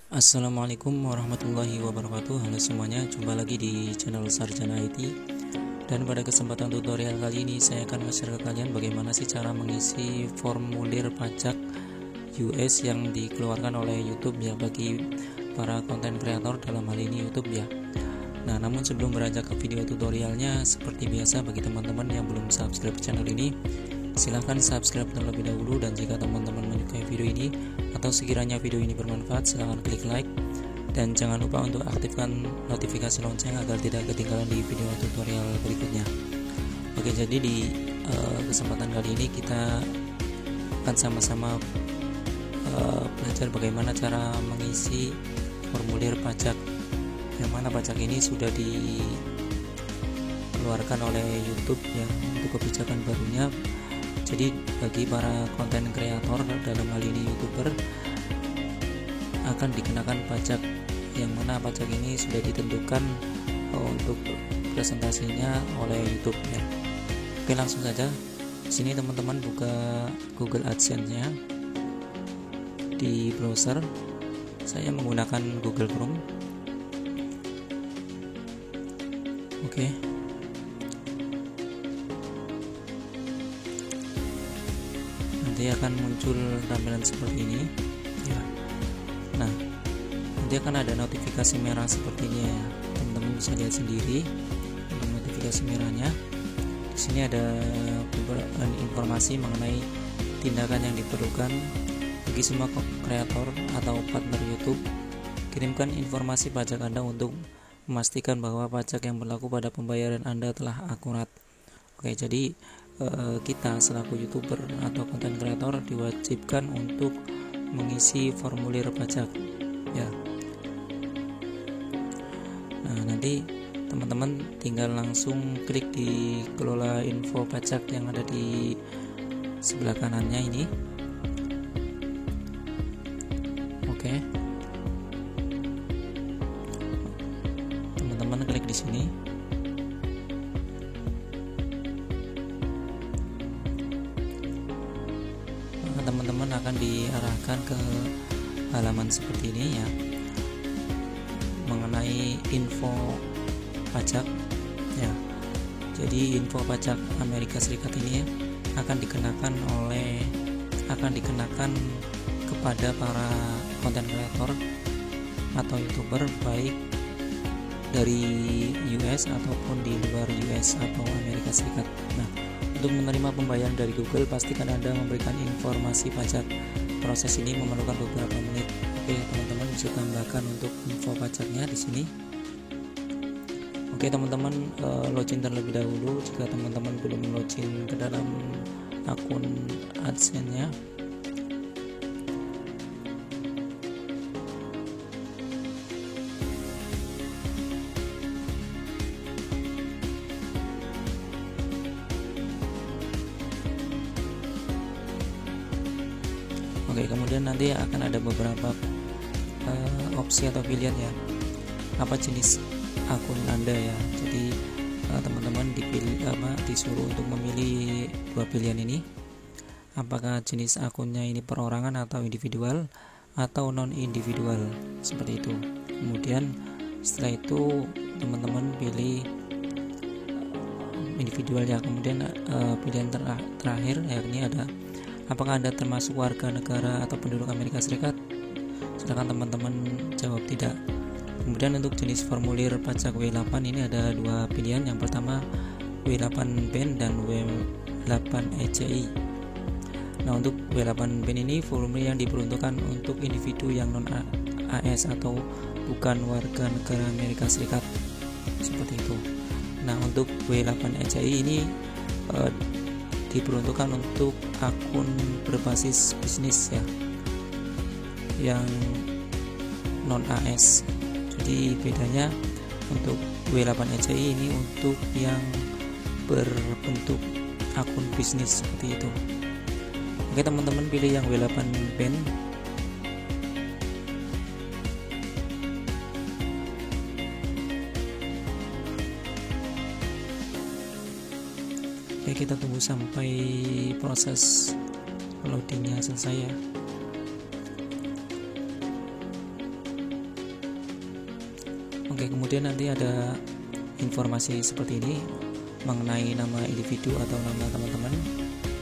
Assalamualaikum warahmatullahi wabarakatuh. Halo semuanya, jumpa lagi di channel Sarjana IT. Dan pada kesempatan tutorial kali ini saya akan share ke kalian bagaimana sih cara mengisi formulir pajak US yang dikeluarkan oleh YouTube ya, bagi para konten kreator, dalam hal ini YouTube ya. Nah, namun sebelum beranjak ke video tutorialnya, seperti biasa bagi teman-teman yang belum subscribe channel ini, silahkan subscribe terlebih dahulu. Dan jika teman-teman menyukai video ini atau sekiranya video ini bermanfaat, silahkan klik like dan jangan lupa untuk aktifkan notifikasi lonceng agar tidak ketinggalan di video tutorial berikutnya. Oke, jadi di kesempatan kali ini kita akan sama-sama belajar bagaimana cara mengisi formulir pajak, yang mana pajak ini sudah dikeluarkan oleh YouTube ya untuk kebijakan barunya. Jadi bagi para konten kreator, dalam hal ini YouTuber, akan dikenakan pajak, yang mana pajak ini sudah ditentukan untuk presentasinya oleh YouTube ya. Oke, langsung saja. Di sini teman-teman buka Google AdSense-nya di browser. Saya menggunakan Google Chrome. Oke. Nanti akan muncul tampilan seperti ini ya. Nah, nanti akan ada notifikasi merah seperti ini ya, teman-teman bisa lihat sendiri untuk notifikasi merahnya. Di sini ada beberapa informasi mengenai tindakan yang diperlukan bagi semua kreator atau partner YouTube. Kirimkan informasi pajak Anda untuk memastikan bahwa pajak yang berlaku pada pembayaran Anda telah akurat. Oke, jadi kita selaku YouTuber atau konten kreator diwajibkan untuk mengisi formulir pajak ya. Nah, nanti teman-teman tinggal langsung klik di kelola info pajak yang ada di sebelah kanannya ini. Oke. Teman-teman klik di sini. Teman-teman akan diarahkan ke halaman seperti ini ya, mengenai info pajak ya. Jadi info pajak Amerika Serikat ini akan dikenakan kepada para konten kreator atau YouTuber, baik dari US ataupun di luar US atau Amerika Serikat. Nah, untuk menerima pembayaran dari Google, pastikan Anda memberikan informasi pajak. Proses ini memerlukan beberapa menit. Oke, teman-teman bisa tambahkan untuk info pajaknya di sini. Oke, teman-teman login terlebih dahulu jika teman-teman belum login ke dalam akun AdSense-nya. Oke, kemudian nanti akan ada beberapa opsi atau pilihan ya, apa jenis akun Anda ya. Jadi teman-teman disuruh untuk memilih dua pilihan ini, apakah jenis akunnya ini perorangan atau individual atau non individual, seperti itu. Kemudian setelah itu teman-teman pilih individual ya. Kemudian pilihan terakhir yakni ada apakah Anda termasuk warga negara atau penduduk Amerika Serikat? Silakan teman-teman jawab tidak. Kemudian untuk jenis formulir pajak W8 ini ada dua pilihan. Yang pertama W8 PEN dan W8 ECI. Nah, untuk W8 PEN ini formulir yang diperuntukkan untuk individu yang non AS atau bukan warga negara Amerika Serikat, seperti itu. Nah, untuk W8 ECI ini diperuntukkan untuk akun berbasis bisnis ya, yang non AS. Jadi bedanya untuk W8 ECI ini untuk yang berbentuk akun bisnis seperti itu. Oke, teman-teman pilih yang W8 PEN. Oke, kita tunggu sampai proses loadingnya selesai ya. Oke, kemudian nanti ada informasi seperti ini mengenai nama individu atau nama teman-teman.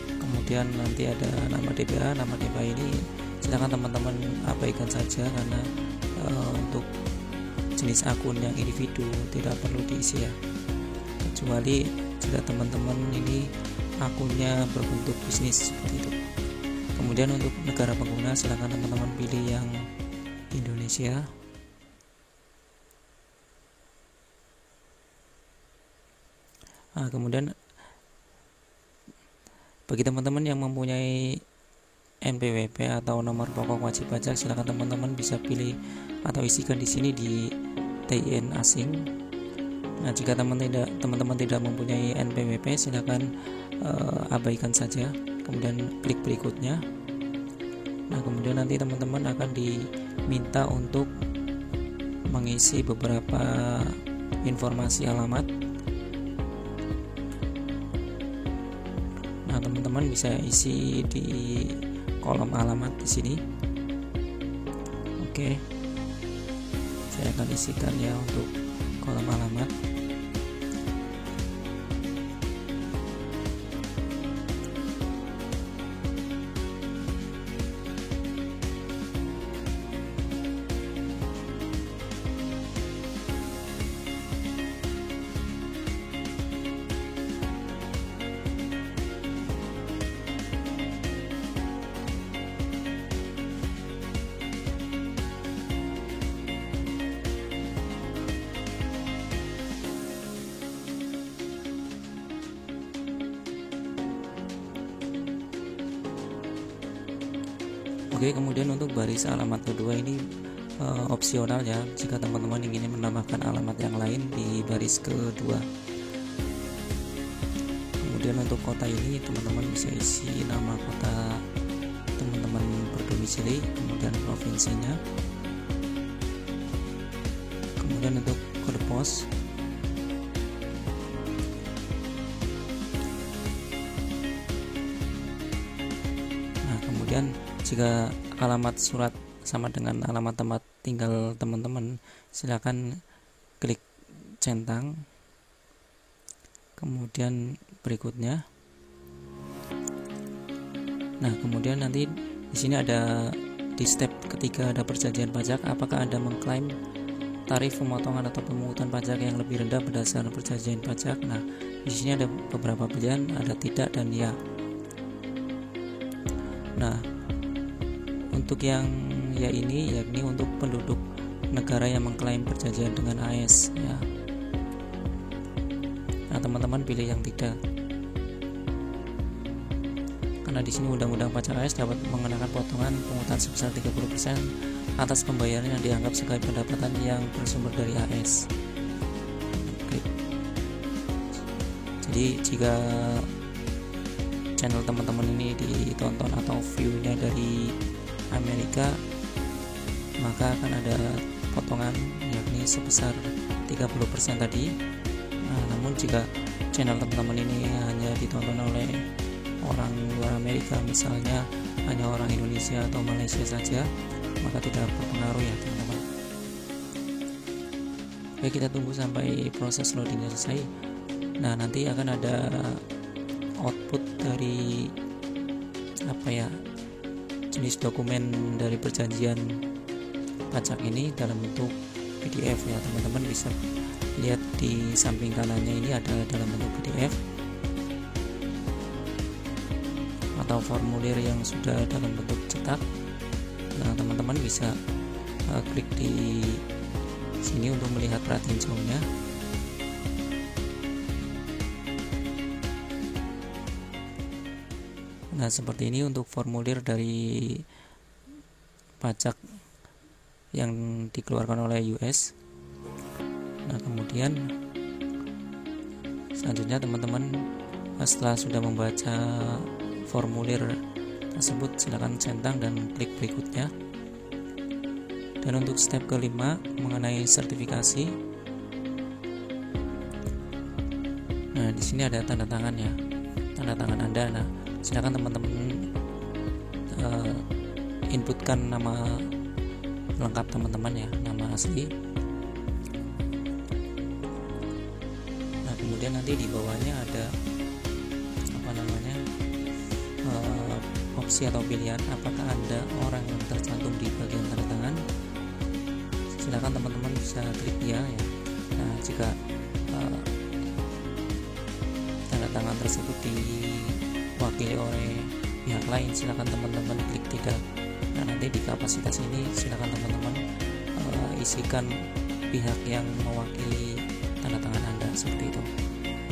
Kemudian nanti ada nama DPA. Nama DPA ini silakan teman-teman abaikan saja karena untuk jenis akun yang individu tidak perlu diisi ya, kecuali jika teman-teman ini akunnya berbentuk bisnis seperti itu. Kemudian untuk negara pengguna silakan teman-teman pilih yang Indonesia. Nah, kemudian bagi teman-teman yang mempunyai NPWP atau nomor pokok wajib pajak, silakan teman-teman bisa pilih atau isikan di sini di TIN asing. Nah, jika teman-teman tidak mempunyai NPWP, silakan abaikan saja. Kemudian klik berikutnya. Nah, kemudian nanti teman-teman akan diminta untuk mengisi beberapa informasi alamat. Nah, teman-teman bisa isi di kolom alamat di sini. Oke, saya akan isikan ya untuk kolom alamat. Oke, kemudian untuk baris alamat kedua ini opsional ya, jika teman-teman ingin menambahkan alamat yang lain di baris kedua. Kemudian untuk kota ini teman-teman bisa isi nama kota teman-teman berdomisili, kemudian provinsinya, kemudian untuk kode pos. Nah, kemudian jika alamat surat sama dengan alamat tempat tinggal teman-teman, silakan klik centang. Kemudian berikutnya. Nah, kemudian nanti di sini ada di step ketiga ada perjanjian pajak. Apakah Anda mengklaim tarif pemotongan atau pemungutan pajak yang lebih rendah berdasarkan perjanjian pajak? Nah, di sini ada beberapa pilihan, ada tidak dan ya. Nah, untuk yang ya ini yakni untuk penduduk negara yang mengklaim perjanjian dengan AS ya. Nah, teman-teman pilih yang tidak. Karena di sini undang-undang pajak AS dapat mengenakan potongan pungutan sebesar 30% atas pembayaran yang dianggap sebagai pendapatan yang bersumber dari AS. Jadi jika channel teman-teman ini ditonton atau view-nya dari Amerika, maka akan ada potongan yakni sebesar 30% tadi. Nah, namun jika channel teman-teman ini hanya ditonton oleh orang luar Amerika, misalnya hanya orang Indonesia atau Malaysia saja, maka tidak berpengaruh ya teman-teman. Oke, kita tunggu sampai proses loadingnya selesai. Nah, nanti akan ada output dari jenis dokumen dari perjanjian pajak ini dalam bentuk PDF ya. Teman-teman bisa lihat di samping kanannya ini ada dalam bentuk PDF atau formulir yang sudah dalam bentuk cetak. Nah, teman-teman bisa klik di sini untuk melihat perhatian jauhnya. Nah, seperti ini untuk formulir dari pajak yang dikeluarkan oleh US. Nah, kemudian selanjutnya teman-teman setelah sudah membaca formulir tersebut, silakan centang dan klik berikutnya. Dan untuk step kelima mengenai sertifikasi, nah di sini ada tanda tangannya. tanda tangan Anda. Nah, silakan teman-teman inputkan nama lengkap teman-teman ya, nama asli. Nah, kemudian nanti di bawahnya ada opsi atau pilihan apakah Anda orang yang tercantum di bagian tanda tangan. Silakan teman-teman bisa klik ya. Nah, jika tanda tangan tersebut diwakili oleh pihak lain, silakan teman-teman klik tidak. Nah, nanti di kapasitas ini silakan teman-teman isikan pihak yang mewakili tanda tangan Anda, seperti itu.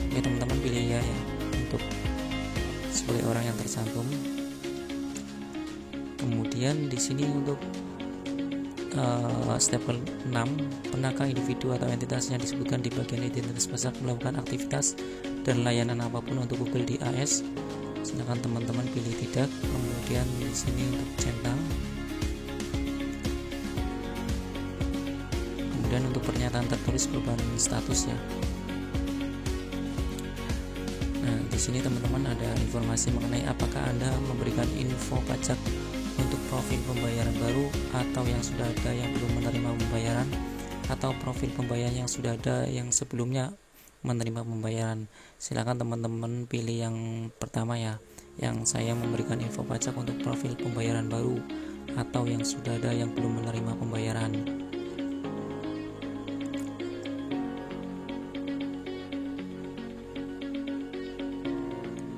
Oke teman-teman, pilih ya untuk sebagai orang yang tercantum. Kemudian di sini untuk step 6, pernahkah individu atau entitasnya disebutkan di bagian identitas pajak melakukan aktivitas dan layanan apapun untuk Google di AS? Silakan teman-teman pilih tidak. Kemudian di sini untuk centang. Kemudian untuk pernyataan tertulis perubahan status ya. Nah, di sini teman-teman ada informasi mengenai apakah Anda memberikan info pajak untuk profil pembayaran baru atau yang sudah ada yang belum menerima pembayaran, atau profil pembayaran yang sudah ada yang sebelumnya menerima pembayaran. Silakan teman-teman pilih yang pertama ya, yang saya memberikan info pajak untuk profil pembayaran baru atau yang sudah ada yang belum menerima pembayaran.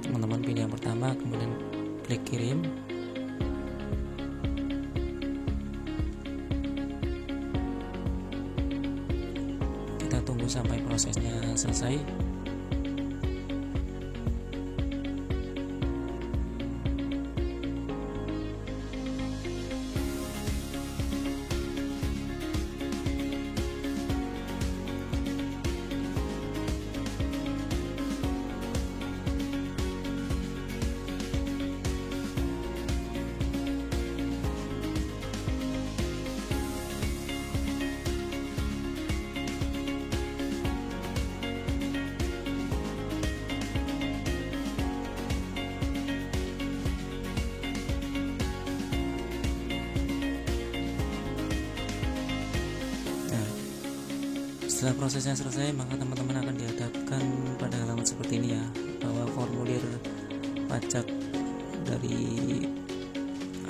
Teman-teman pilih yang pertama, kemudian klik kirim. Kita tunggu sampai prosesnya selesai. Setelah prosesnya selesai, maka teman-teman akan dihadapkan pada halaman seperti ini ya, bahwa formulir pajak dari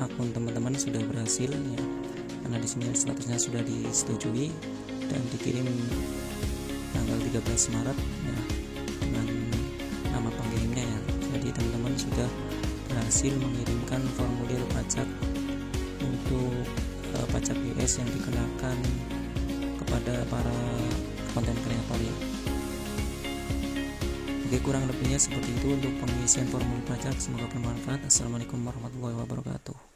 akun teman-teman sudah berhasil ya, karena di sini statusnya sudah disetujui dan dikirim tanggal 13 Maret ya, dengan nama pengirimnya ya. Jadi teman-teman sudah berhasil mengirimkan formulir pajak untuk pajak US yang dikenakan kepada para konten kreator ya. Oke, kurang lebihnya seperti itu untuk pengisian formulir pajak. Semoga bermanfaat. Assalamualaikum warahmatullahi wabarakatuh.